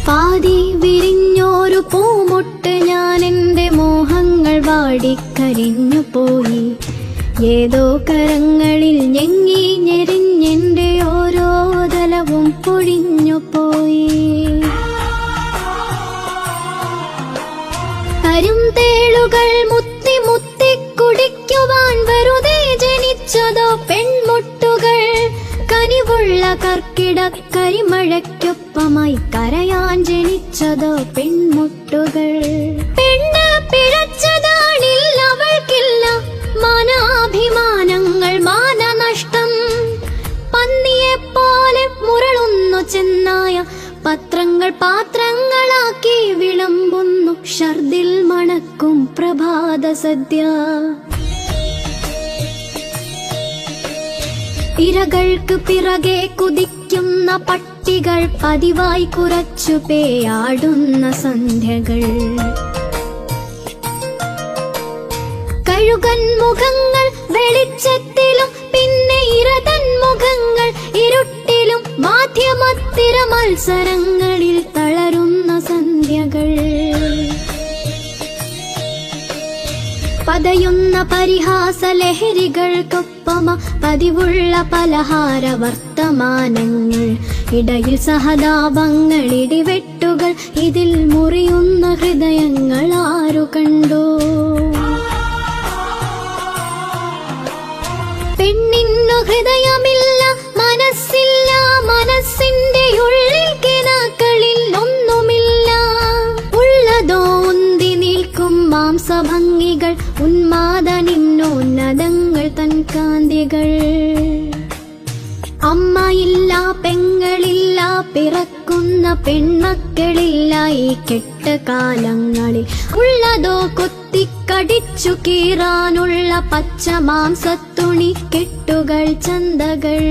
പാതി വിരിഞ്ഞോരു പൂമൊട്ട് ഞാൻ എൻ്റെ മോഹങ്ങൾ വാടിക്കരിഞ്ഞു പോയി. ഏതോ കരങ്ങളിൽ ഞെങ്ങി ഞെരിഞ്ഞെൻ്റെ ഓരോ തലവും പൊഴിഞ്ഞു പോയി. കരിന്തേളുകൾ മുത്തി മുത്തി കുടിക്കുവാൻ വെറുതെ ജനിച്ചതോ പെൺമുട്ടുകൾ. കനിവുള്ള കർക്കിടക്കരിമഴയ്ക്കൊപ്പമായി കരയാൻ ജനിച്ചതോ പെൺമുട്ടുകൾ. പെണ്ണ് പിഴച്ചതാണില്ല അവൾക്കില്ല മാനാഭിമാനങ്ങൾ മാനനഷ്ടം. പന്നിയെപ്പോലെ മുരളുന്നു ചെന്നായ പത്രങ്ങൾ പാത്രങ്ങളാക്കി വിളമ്പുന്നു ഷർദിൽ മണക്കും പ്രഭാത സദ്യ. ഇരകൾക്ക് പിറകെ കുതിക്കുന്ന പട്ടികൾ പതിവായി കുറച്ചു പേയാടുന്ന സന്ധ്യകൾ. കഴുകൻ മുഖങ്ങൾ വെളിച്ചത്തിലും പിന്നെ ഇരതൻ മുഖങ്ങൾ ഇരുട്ടിലും മാധ്യമത്തിര മത്സരങ്ങളിൽ തളരുന്ന സന്ധ്യകൾ. പതയുന്ന പരിഹാസ ലഹരികൾക്കൊപ്പമ പതിവുള്ള പലഹാര വർത്തമാനങ്ങൾ. ഇടയിൽ സഹതാപങ്ങൾ ഇടിവെട്ടുകൾ ഇതിൽ മുറിയുന്ന ഹൃദയങ്ങൾ ആരു കണ്ടു? പെണ്ണിന്നു ഹൃദയമില്ല മനസ്സില്ല മനസ്സിന്റെ ഉള്ളിൽ കിനാക്കളിൽ ഒന്നുമില്ല. ഉള്ളതോ ഉന്തി നിൽക്കും മാംസഭംഗികൾ ഉന്മാദനിന്നോന്നതങ്ങൾ തൻ കാന്തികൾ. അമ്മയില്ല പെങ്ങളില്ല പിറക്കുന്ന പെൺമക്കളില്ല ഈ കെട്ട കാലങ്ങളിൽ. ഉള്ളതോ കൊത്തിക്കടിച്ചു കീറാനുള്ള പച്ച മാംസത്തുണി കെട്ടുകൾ ചന്തകൾ.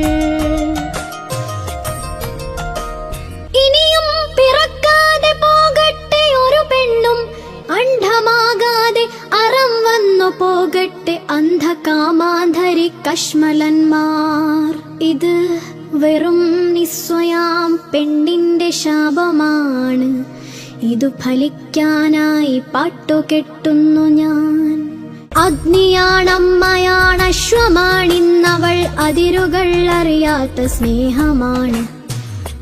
ഇനിയും പിറക്കാതെ പോകട്ടെ ഒരു പെണ്ണും അണ്ഡമാകാതെ അറം വന്നു പോകട്ടെ അന്ധകാമാന്ധരി കശ്മലന്മാർ. ഇത് വെറും നിസ്വയാം പെണ്ണിന്റെ ശാപമാണ്. ഇതു ഫലിക്കാനായി പാട്ടുകെട്ടുന്നു ഞാൻ. അഗ്നിയാണമ്മയാണ് അശ്വമാണിന്നവൾ അതിരുകൾ അറിയാത്ത സ്നേഹമാണ്.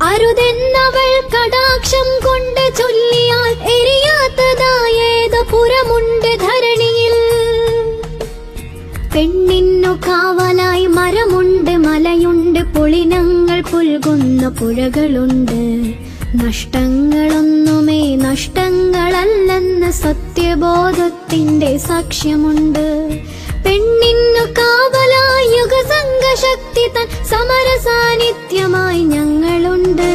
അരുതെന്നവൾ കടാക്ഷം കൊണ്ട് ചൊല്ലിയാൽ എരിയാത്തതായേത് പുറമുണ്ട് ധരണിയിൽ. പെണ്ണിന്നു കാവലായി മരമുണ്ട് മലയുണ്ട് പുളിനങ്ങൾ പുൽകുന്ന പുഴകളുണ്ട്. നഷ്ടങ്ങളൊന്നുമേ നഷ്ടങ്ങളല്ലെന്ന് സത്യബോധത്തിന്റെ സാക്ഷ്യമുണ്ട്. പെണ്ണിന്നു കാവലായി യുഗസംഘശക്തി തൻ സമര സാന്നിധ്യമായി ഞങ്ങളുണ്ട്.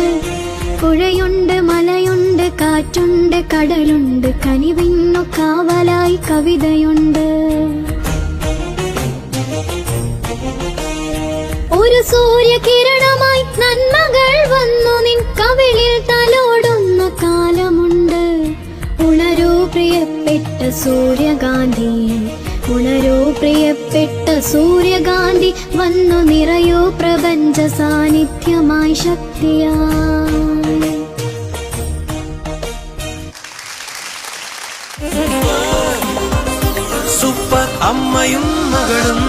പുഴയുണ്ട് മലയുണ്ട് കാറ്റുണ്ട് കടലുണ്ട് കനിവിന്നു കാവലായി കവിതയുണ്ട്. ഒരു സൂര്യകിരണമായി നന്മകൾ വന്നു നിൻ കവിളിൽ തലോടുന്ന കാലമുണ്ട്. ഉണരൂ പ്രിയപ്പെട്ട സൂര്യകാന്തി, ഉണരൂ പ്രിയപ്പെട്ട സൂര്യകാന്തി, വന്നു നിറയൂ പ്രപഞ്ച സാന്നിധ്യമായി ശക്തിയായി. സൂപ്പർ അമ്മയും മകളും